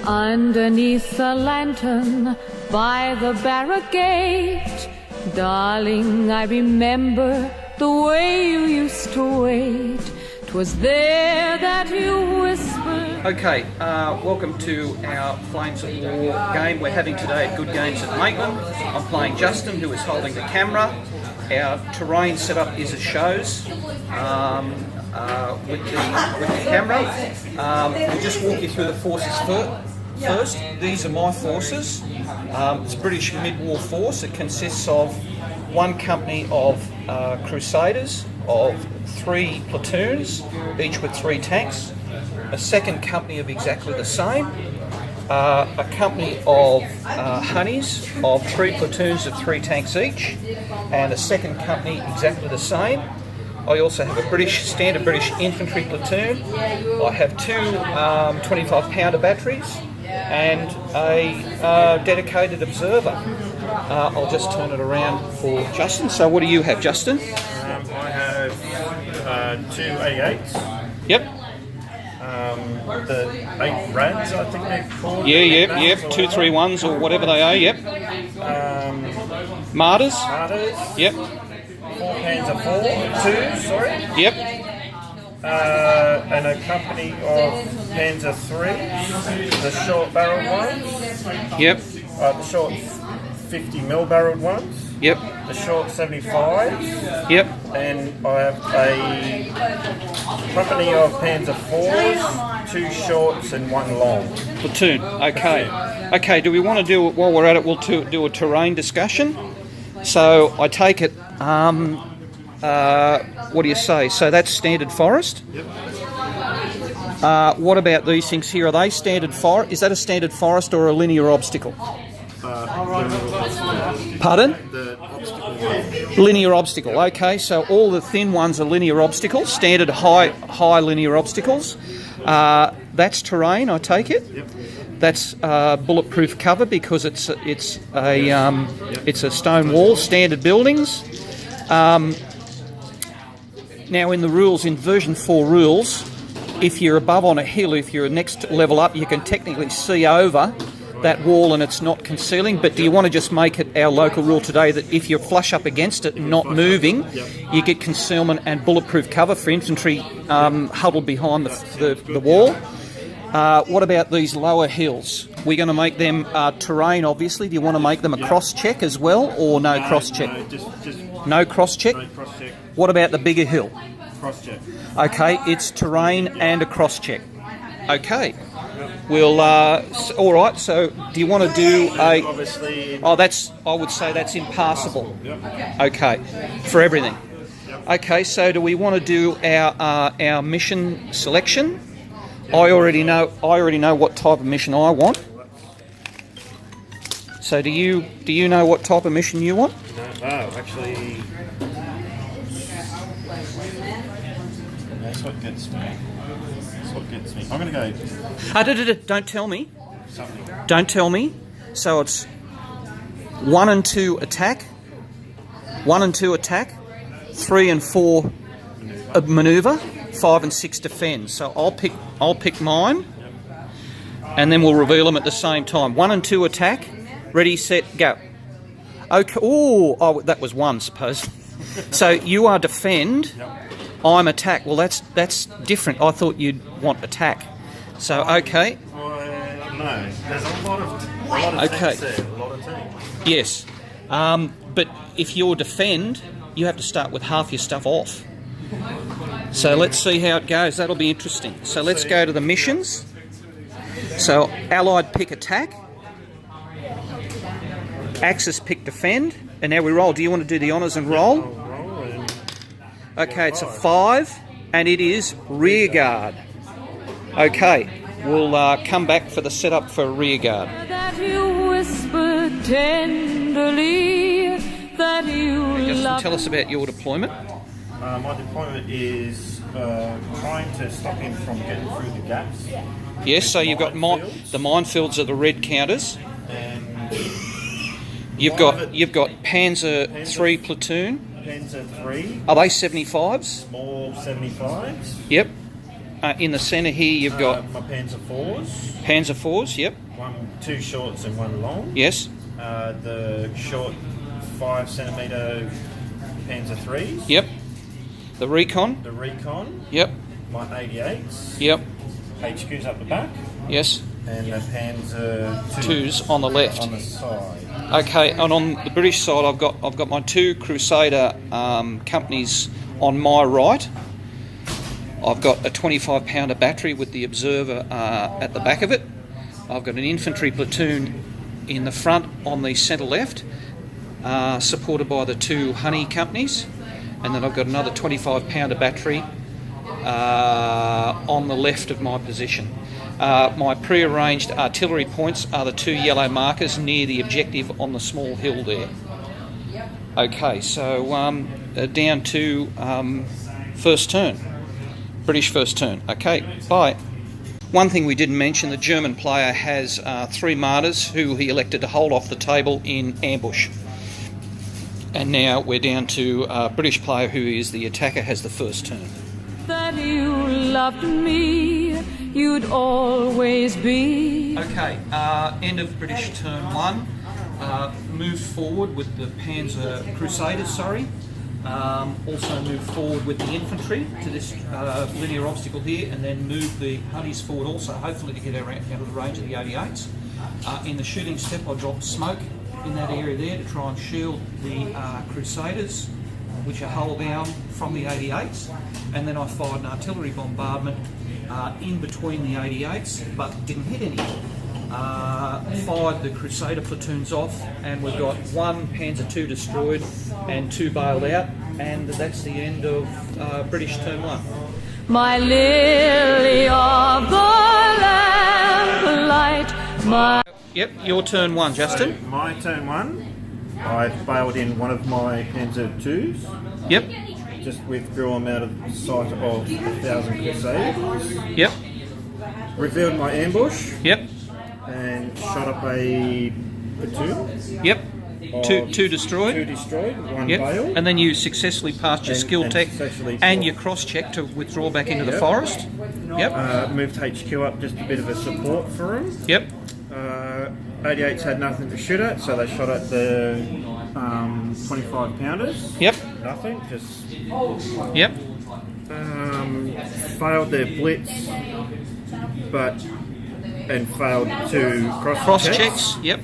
underneath the lantern by the barricade. Darling, I remember the way you used to wait. 'Twas there that you whispered. Okay, welcome to our Flames of War game we're having today at Good Games at Maitland. I'm playing Justin, who is holding the camera. Our terrain setup is as shows with the camera. We'll just walk you through the forces first. These are my forces. It's a British mid-war force. It consists of one company of Crusaders of 3 platoons, each with 3 tanks. A second company of exactly the same. A company of Honeys of 3 platoons of 3 tanks each, and a second company exactly the same. I also have a standard British infantry platoon. I have 2 25-pounder batteries and a dedicated observer. I'll just turn it around for Justin. So what do you have, Justin? I have 2 A8s. Yep. The 8 rads, I think they're called. Yep. 231s or whatever they are. Yep. Martyrs. Yep. 4 Panzer 2, sorry. Yep. And a company of Panzer 3, the short-barreled ones. Yep. The short 50mm barreled ones. Yep. The short 75s. Yep. And I have a company of Panzer 4s, 2 shorts and 1 long. Platoon. Okay. Okay, do we want to do it while we're at it? We'll do a terrain discussion. So I take it, what do you say? So that's standard forest? Yep. What about these things here? Are they standard forest? Is that a standard forest or a linear obstacle? Pardon? The obstacle one. Linear obstacle. Okay, so all the thin ones are linear obstacles, standard high linear obstacles. That's terrain, I take it. Yep. That's bulletproof cover because it's a stone wall, standard buildings. Now in the rules, in version 4 rules, if you're above on a hill, if you're next level up, you can technically see over that wall and it's not concealing. But do you want to just make it our local rule today that if you're flush up against it and not moving, you get concealment and bulletproof cover for infantry huddled behind the wall? What about these lower hills? We're going to make them terrain, obviously. Do you want to make them a cross-check as well, or no cross-check? No, just no cross-check? no cross-check. What about the bigger hill? Cross-check. Okay, it's terrain and a cross-check. Okay. We'll, all right, so do you want to do a... Obviously... Oh, I would say that's impassable. Yep. Okay, for everything. Okay, so do we want to do our mission selection? I already know what type of mission I want. So do you know what type of mission you want? No, actually... That's what gets me. I'm going to go... Don't tell me. Something. Don't tell me. So it's 1 and 2 attack, 1 and 2 attack, 3 and 4 manoeuvre, 5 and 6 defend. So I'll pick mine, and then we'll reveal them at the same time. 1 and 2 attack, ready, set, go. Okay. Oh, that was 1, suppose. So you are defend. I'm attack. Well, that's different. I thought you'd want attack. So okay. No, there's a lot of okay. tanks there. A lot of tanks. Yes, but if you're defend, you have to start with half your stuff off. So let's see how it goes. That'll be interesting. So let's go to the missions. So Allied pick attack, Axis pick defend, and now we roll. Do you want to do the honours and roll? Okay, it's a 5, and it is rear guard. Okay, we'll come back for the setup for rear guard. That you whispered tenderly, that you Justin, tell us about your deployment. My deployment is trying to stop him from getting through the gaps. Yes, so you've got the minefields are the red counters. And you've got Panzer 3 platoon. Panzer 3. Are they 75s? Small 75s. Yep. in the centre here you've got my Panzer fours. Panzer fours. Yep. Two shorts and one long. Yes. The short 5 centimetre Panzer threes. Yep. The Recon. The Recon. Yep. My 88s. Yep. HQ's up the back. Yes. And the Panzer twos on the left. On the side. Okay, and on the British side, I've got my two Crusader companies on my right. I've got a 25-pounder battery with the observer at the back of it. I've got an infantry platoon in the front on the centre left, supported by the two Honey companies, and then I've got another 25-pounder battery on the left of my position. My pre-arranged artillery points are the two yellow markers near the objective on the small hill there. Okay, so down to first turn, British first turn. Okay, bye. One thing we didn't mention, the German player has 3 martyrs who he elected to hold off the table in ambush. And now we're down to British player who is the attacker, has the first turn. That you loved me, you'd always be. Okay, end of British turn 1. Move forward with the Panzer Crusaders, also move forward with the infantry to this linear obstacle here, and then move the Honeys forward also, hopefully to get out of the range of the 88s. In the shooting step, I dropped smoke in that area there to try and shield the Crusaders, which are hull bound from the 88s, and then I fired an artillery bombardment in between the 88s, but didn't hit any. Fired the Crusader platoons off, and we've got 1 Panzer II destroyed and 2 bailed out, and that's the end of British turn 1. My lily of the lamplight, my... Yep, your turn 1, Justin. So my turn 1, I've bailed in one of my Panzer IIs. Yep. Just withdrew them out of sight of 1,000 Crusaders. Yep. Revealed my ambush. Yep. And shot up a platoon. Yep. Two destroyed. 2 destroyed, 1 yep. bailed. And then you successfully passed your skill tech and your cross check to withdraw back into the forest. Yep. Moved HQ up, just a bit of a support for them. Yep. 88s had nothing to shoot at, so they shot at the 25-pounders. Yep. Nothing, just... Yep. Failed their blitz, and failed to cross checks. Yep.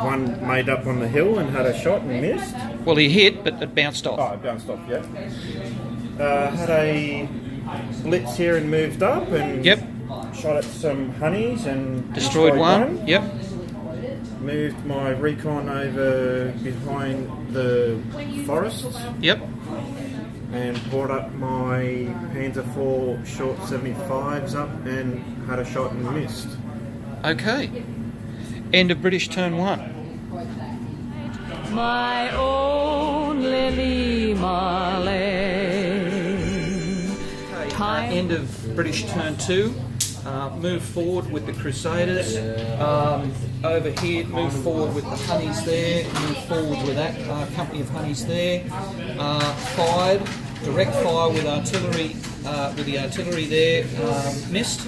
One made up on the hill and had a shot and missed. Well, he hit, but it bounced off. Oh, it bounced off, yeah. Had a blitz here and moved up and shot at some Honeys and destroyed one. Yep. Moved my Recon over behind the forests. Yep. And brought up my Panzer IV short 75s up and had a shot and missed. Okay. End of British turn 1. My own Lily Marley. End of British turn 2. Move forward with the Crusaders. Over here, move forward with the Honeys there. Move forward with that company of Honeys there. Fired. Direct fire with artillery. With the artillery there, missed.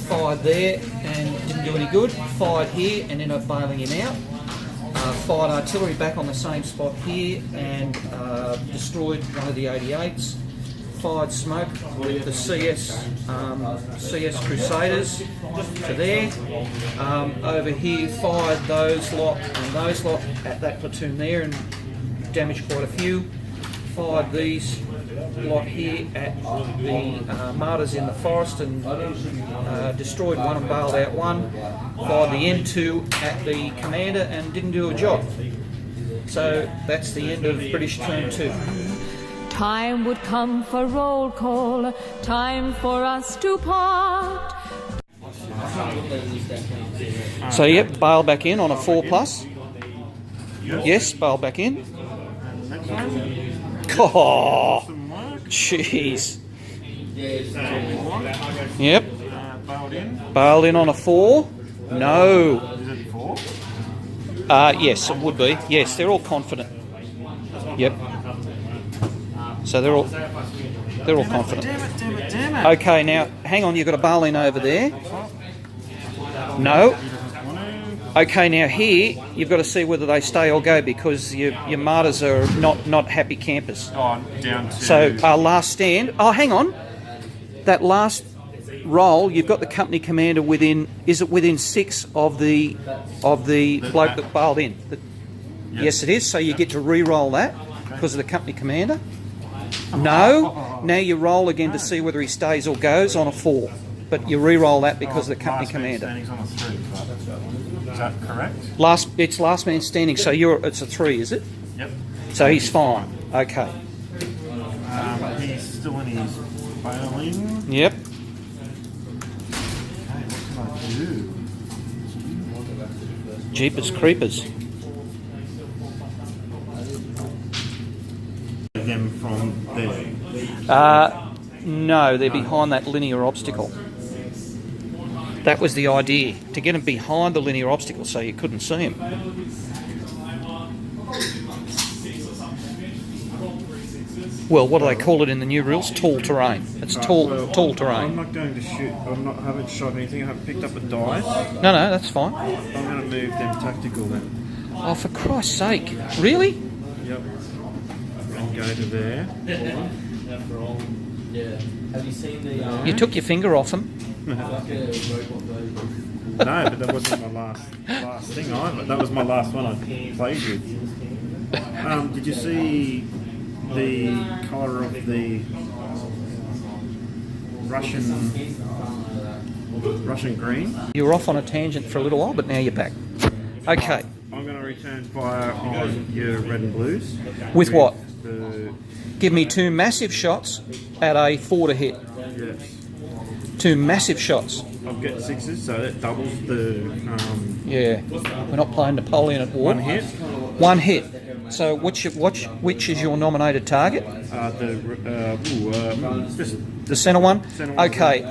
Fired there and didn't do any good. Fired here and ended up bailing him out. Fired artillery back on the same spot here and destroyed one of the 88s. Fired smoke with the CS Crusaders to there. Over here, fired those lot and those lot at that platoon there and damaged quite a few. Fired these lot here at the martyrs in the forest and destroyed one and bailed out one. Fired the M2 at the commander and didn't do a job. So that's the end of British turn 2. Time would come for roll call, time for us to part. So yep, bail back in on a 4+. Yes, bail back in. Oh, jeez. Yep. Bailed in on a 4. No. Yes, it would be. Yes, they're all confident. Yep. So they're They're all confident. Damn it. Okay, now hang on. You've got a bail in over there. No. Okay, now here you've got to see whether they stay or go because your martyrs are not happy campers. Oh, down to... So our last stand. Oh, hang on. That last roll, you've got the company commander within. Is it within 6 of the bloke that bailed in? Yes, it is. So you get to re-roll that because of the company commander. No. Now you roll again to see whether he stays or goes on a 4. But you re-roll that because of the company commander. On a 3, is that correct? It's last man standing. So it's a 3, is it? Yep. So he's fine. Okay. He's still in his bailing. Yep. Okay, what can I do? Jeepers creepers. Them from there. No, they're behind that linear obstacle. That was the idea, to get them behind the linear obstacle so you couldn't see them. Well, what do they call it in the new rules? Tall terrain. It's tall terrain. I'm not going to shoot. I haven't shot anything. I haven't picked up a dice. No, that's fine. I'm going to move them tactical then. Oh, for Christ's sake. Really? Yep. And go to there. Have you seen the? You took your finger off them. No, but that wasn't my last thing either. That was my last one I played with. Did you see the colour of the Russian green? You were off on a tangent for a little while, but now you're back. Okay. I'm going to return fire on your red and blues. With what? The, Give me 2 massive shots at a 4 to hit. yes. 2 massive shots. I'll get 6s, so that doubles the... Yeah. We're not playing Napoleon at war. 1 hit. 1 hit. So which is your nominated target? Just The centre one? Centre one. Okay.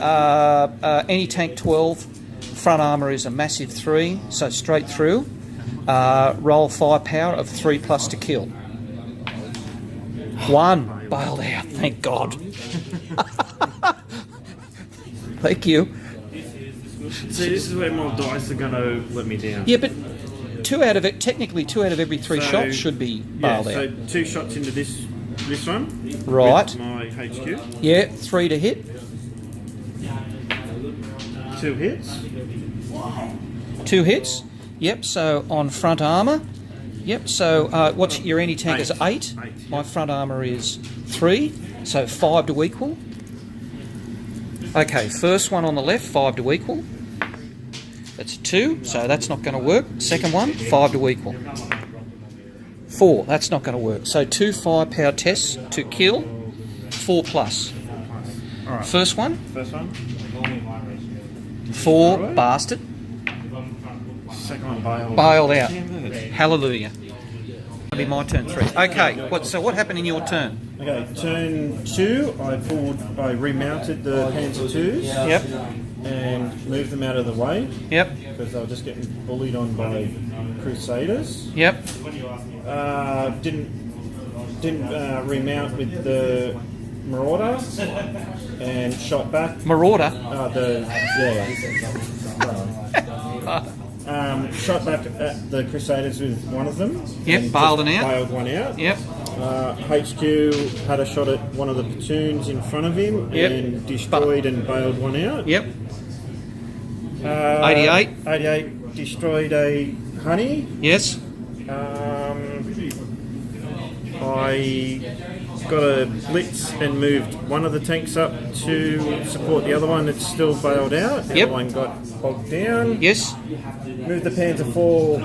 Any tank 12. Front armour is a massive 3, so straight through. Roll firepower of 3+ to kill. 1 bailed out. Thank God. Thank you. See, this is where my dice are going to let me down. Yeah, but 2 out of it. Technically, 2 out of every 3 shots should be bailed out. So 2 shots into this one. Right. With my HQ. Yeah, 3 to hit. 2 hits. 2 hits. Yep. So on front armour. Yep. So what's your anti-tank is 8. My front armour is 3. So 5 to equal. Okay. First one on the left, 5 to equal. That's 2. So that's not going to work. Second one, 5 to equal. 4. That's not going to work. So 2 firepower tests to kill. 4+. All right. First one. First one. 4 bastard. Second one bailed. Bailed out. Hallelujah. It'll be my turn 3. Okay. So what happened in your turn? Okay, turn 2, I remounted the Panzer IIs. Yep. And moved them out of the way. Yep. Because they were just getting bullied on by Crusaders. Yep. Didn't remount with the Marauder and shot back. Marauder. Shot back at the Crusaders with one of them. Yep, bailed one out. Bailed one out. Yep. HQ had a shot at one of the platoons in front of him. Yep. And destroyed and bailed one out. Yep. 88. 88 destroyed a honey. Yes. I got a blitz and moved one of the tanks up to support the other one that's still bailed out. The Yep. other one got bogged down. Yes. Moved the Panzer IV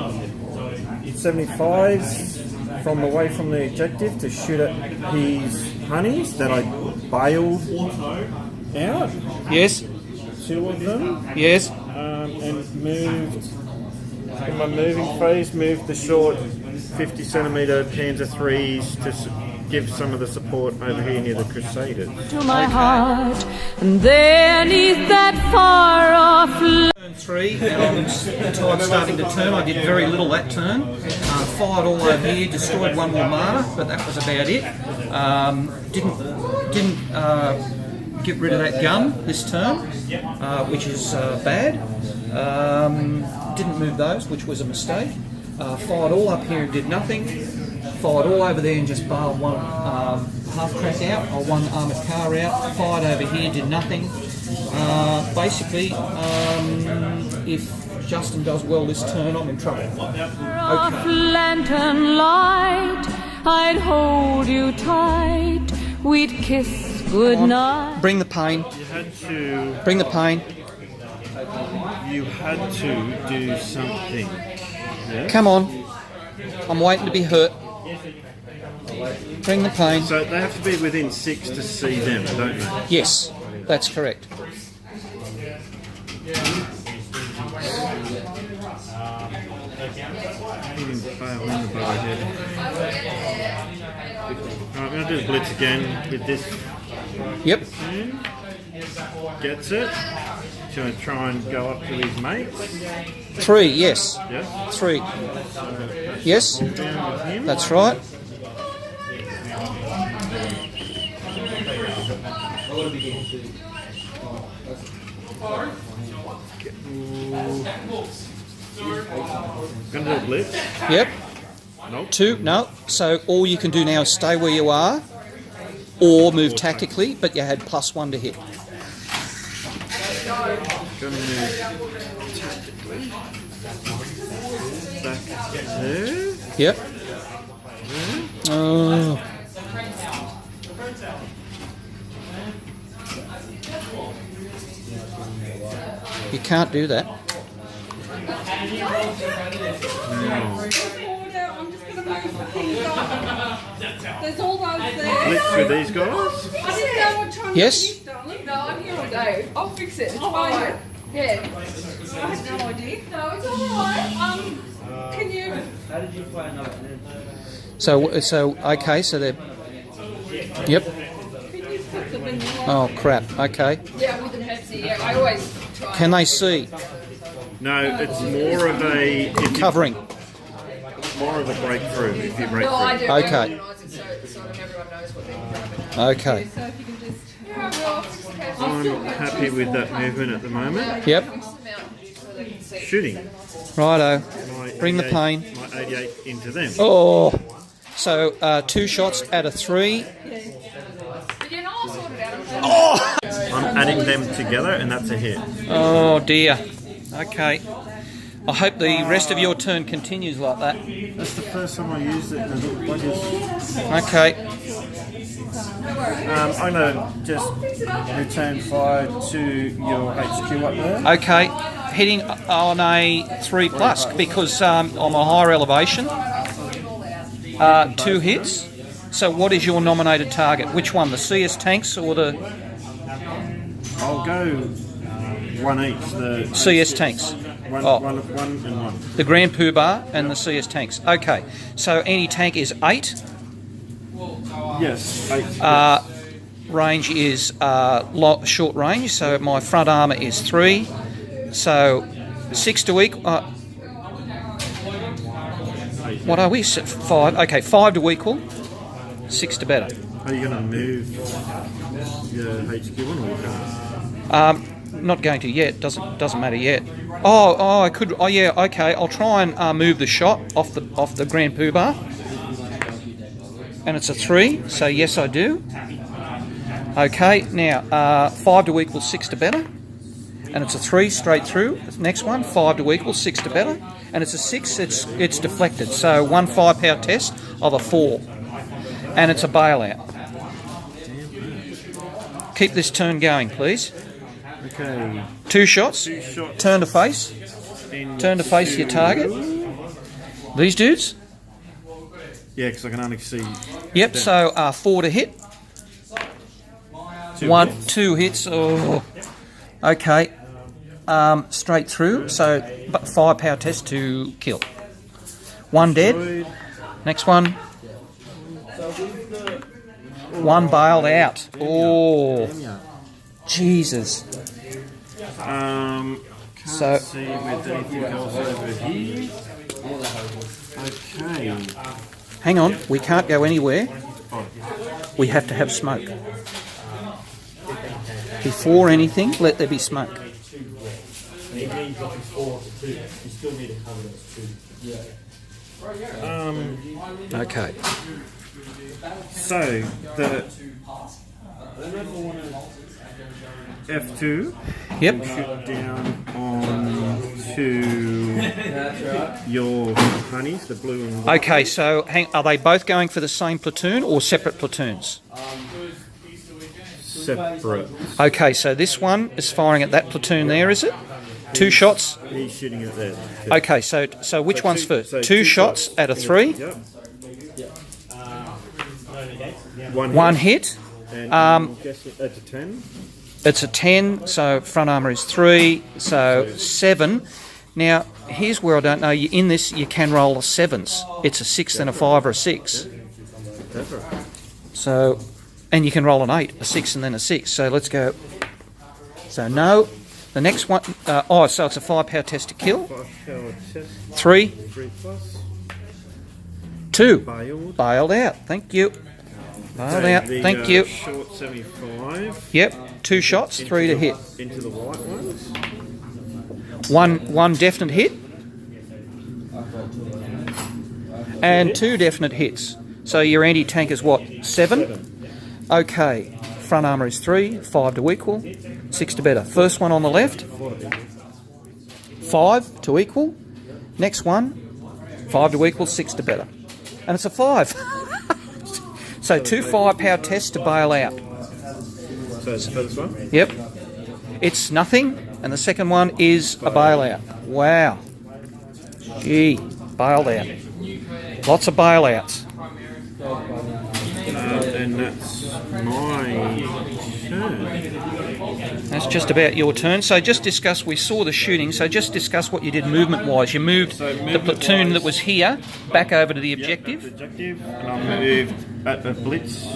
75s from away from the objective to shoot at his honeys that I bailed out. Yes. 2 of them. Yes. And moved, in my moving phase, moved the short 50 centimetre Panzer IIIs to give some of the support over here near the Crusaders. To my heart, and there 'neath that far off 3 and the tide starting to turn. I did very little that turn. Fired all over here, destroyed one more martyr, but that was about it. Didn't get rid of that gun this turn, which is bad. Didn't move those, which was a mistake. Fired all up here and did nothing. Fired all over there and just bailed one half track out, or one armoured car out. Fired over here, did nothing. Basically, if Justin does well this turn, I'm in trouble. Off lantern light, I'd hold you tight. We'd kiss goodnight. Bring the pain. You had to. Bring the pain. You had to do something. Yeah? Come on. I'm waiting to be hurt. Bring the pain. So they have to be within 6 to see them, don't they? Yes, that's correct. Bail in the bow ahead. Alright, I'm going to do the blitz again with this. Yep. Gets it. He's going to try and go up to his mates. 3, yes. Yes. 3. Yes, Down with him. that's right. Going to do a blitz. Yep. Nope. 2, no. So all you can do now is stay where you are or move tactically, but you had +1 to hit. Going to move tactically. Back there. Yep. Oh. You can't do that. There's all those there. Blitz with these guys. I didn't know what time Yes? it is, darling. No, I'm here all day. I'll fix it. It's fine. Yeah. I had no idea. No, it's alright. Can you... So okay, so they're... Yep. Can you put the vanilla... Oh, crap. Okay. Yeah, with the Pepsi. Yeah, I always try. Can they see? No, it's more of a... if you- Covering. More of a breakthrough if you break No, I through. do. Okay. I organise it so that everyone knows what they're doing. Okay. So if you can just... Yeah, well, I'm happy with that movement at the moment. Yep. fix them out so they can see. Shooting. Righto. My Bring the 88 pain. My 88 into them. Oh. So 2 shots out of 3. But you know, I'll sort it out. I'm adding them together and that's a hit. Oh dear. Okay. I hope the rest of your turn continues like that. That's the first time I used it and what is... Okay. I'm going to just return fire to your HQ up there. Okay. Hitting on a 3+ because I'm a higher elevation. 2 hits. So what is your nominated target? Which one? The CS tanks or the I'll go one each. The CS tanks? one, Oh. one and one. The Grand Poobah and the CS tanks. Okay. So anti-tank is 8. Yes, 8. Yes. Range is short range, so my front armour is 3. So 6 to equal. What are we? 5. Okay, 5 to equal. 6 to better. Are you going to move your HQ one or you can't? Not going to yet. Doesn't matter yet. Oh, I could. Oh, yeah. Okay, I'll try and move the shot off the Grand Poobah. And it's a 3. So yes, I do. Okay. Now 5 to equal 6 to better. And it's a 3 straight through. Next one, 5 to equal 6 to better. And it's a 6. It's deflected. So 1 firepower test of a 4. And it's a bailout. Keep this turn going, please. Okay. 2 shots. 2 shots. Turn to face. Turn to face your target. These dudes. Yeah, because I can only see. Yep. So 4 to hit. 2 1, hits. 2 hits. Oh. Okay. Straight through. So but firepower test to kill. 1 dead. Next one. 1 bailed out. Oh. Jesus. So See with anything else over here. Okay. hang on, we can't go anywhere. We have to have smoke. Before anything, let there be smoke. Okay. So the F2 Yep. shoot down on to your honeys, the blue and white. Okay, so are they both going for the same platoon or separate platoons? Separate. Okay, so this one is firing at that platoon there, is it? 2 shots? He's shooting it there. Okay, so which one's first? So 2 shots at a 3? Yep. One hit. And I'm guessing that's a 10. It's a 10, so front armour is 3, so 7. Now, here's where I don't know. In this, you can roll 7s. It's a 6 and a 5 or a 6. That's right. So, and you can roll an 8, a 6 and then a 6. So let's go. So no. The next one, so it's a 5 power test to kill. 5 power test. 3, 3 plus. 2. Bailed. Bailed out. Thank you. Bailed Okay, out. the, Thank you. Short 75. Yep. 2 shots, 3 to hit. Into the white ones. One definite hit. And 2 definite hits. So your anti-tank is what? 7? Okay. Front armour is 3, 5 to equal, 6 to better. First one on the left, 5 to equal. Next one, 5 to equal, 6 to better. And it's a 5. So 2 5 power tests to bail out. So it's the first one. Yep. It's nothing. And the second one is a bailout. Wow. Gee, bailed out. Lots of bailouts. And that's my turn. That's just about your turn. So just discuss, we saw the shooting, so just discuss what you did movement-wise. You moved the platoon that was here back over to the objective. Yep, the objective, and I moved at the blitz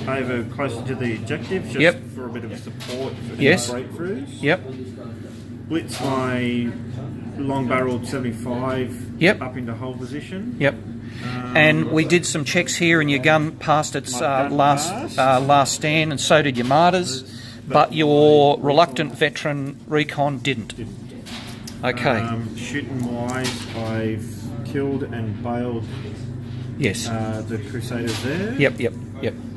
over closer to the objective just Yep. for a bit of support for any Yes. breakthroughs. Yep. Blitz my long-barreled 75 Yep. up into hold position. Yep. And we did some checks here, and your gun passed its My gun last passed. stand, and so did your martyrs, but your reluctant veteran recon didn't. Okay. Shooting-wise, I've killed and bailed Yes. the Crusaders there. Yep.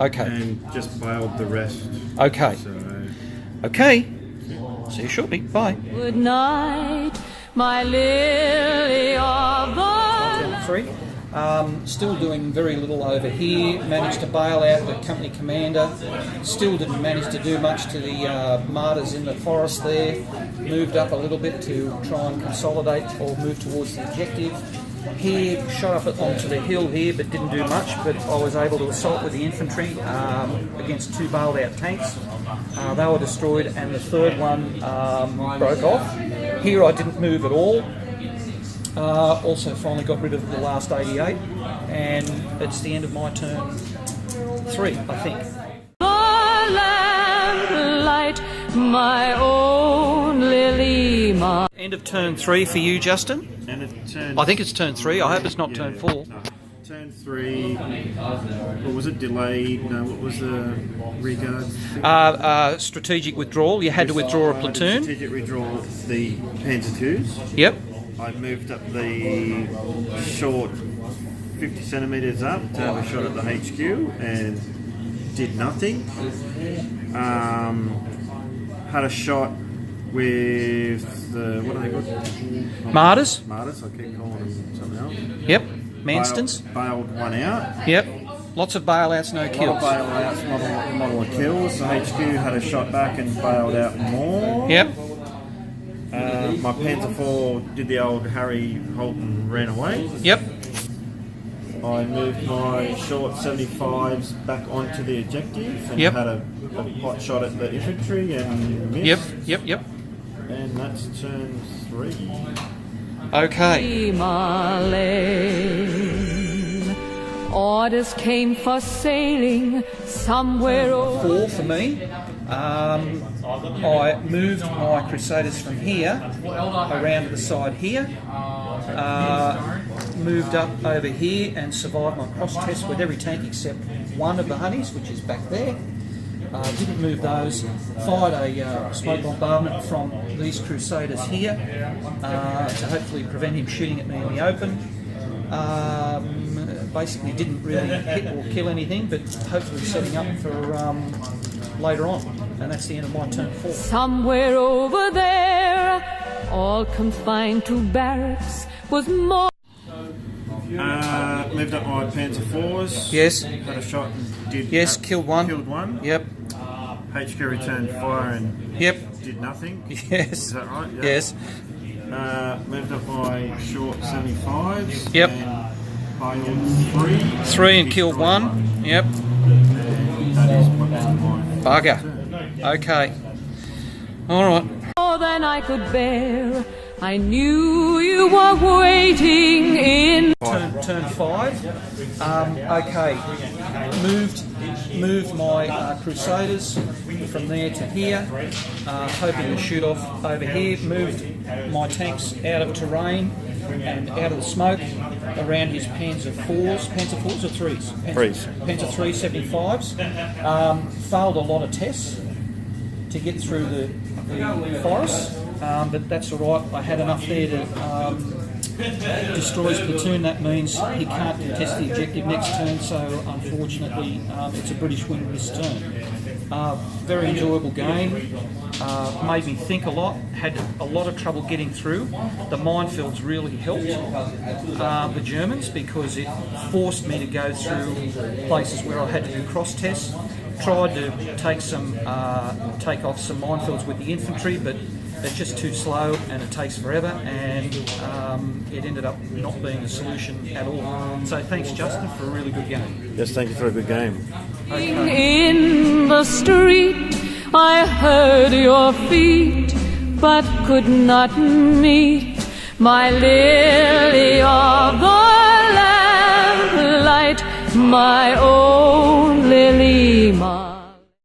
Okay. And just bailed the rest. Okay. So Okay. See you shortly. Bye. Good night, my lily of the 3. Still doing very little over here. Managed to bail out the company commander. Still didn't manage to do much to the martyrs in the forest there. Moved up a little bit to try and consolidate or move towards the objective. Here, shot up onto the hill here, but didn't do much. But I was able to assault with the infantry against 2 bailed out tanks. They were destroyed, and the third one broke off. Here I didn't move at all. Also finally got rid of the last 88, and it's the end of my turn 3, I think. lamplight, my own lily, my End of turn 3 for you, Justin. and it turned. I think it's turn 3. I hope it's not turn 4. No. Turn 3. What was it? Delayed? No. What was the regard? Strategic withdrawal. You had to withdraw a platoon. Strategic withdrawal. The Panzer IIs. Yep. I moved up the short 50 centimetres up to have a shot at the HQ and did nothing. Had a shot with the, what are they called? Martyrs. Martyrs, I keep calling them something else. Yep. Manstons. Bailed one out. Yep. Lots of bailouts, no A lot of kills. bailouts, model of kills. The HQ had a shot back and bailed out more. Yep. My Panzer IV did the old Harry Holt and ran away. Yep. I moved my short 75s back onto the objective and Yep. had a pot shot at the infantry and missed. Yep. And that's turn 3. Okay. my lane. Orders came for sailing somewhere over. 4 for me. I moved my Crusaders from here around to the side here, moved up over here and survived my cross test with every tank except one of the honeys, which is back there. Didn't move those. Fired a smoke bombardment from these Crusaders here to hopefully prevent him shooting at me in the open. Basically didn't really hit or kill anything, but hopefully setting up for later on. And that's the end of my turn 4. Somewhere over there, all confined to barracks, was more. Moved up my Panzer 4s. Yes. Had a shot and did. Yes, killed one. Killed one. Yep. HQ returned fire and Yep. did nothing. Yes. Is that right? Yep. Yes. Moved up my short 75s. Yep. And piled 3. 3 and killed destroyed 1. Yep. And that is my Bugger. Okay. All right. More than I could bear. I knew you were waiting in. Turn 5. Okay. Moved my Crusaders from there to here, hoping to shoot off over here. Moved my tanks out of terrain and out of the smoke around his Panzer 4s. Panzer 4s or 3s? Panzer 3 75s. Failed a lot of tests to get through the forest, but that's all right. I had enough there to destroy his platoon. That means he can't contest the objective next turn, so unfortunately it's a British win this turn. Very enjoyable game, made me think a lot, had a lot of trouble getting through. The minefields really helped the Germans because it forced me to go through places where I had to do cross tests. Tried to take off some minefields with the infantry, but they're just too slow and it takes forever, and it ended up not being a solution at all. So thanks, Justin, for a really good game. Yes, thank you for a good game. In the street, I heard your feet, but could not meet my lily of the lamplight, my own lily, my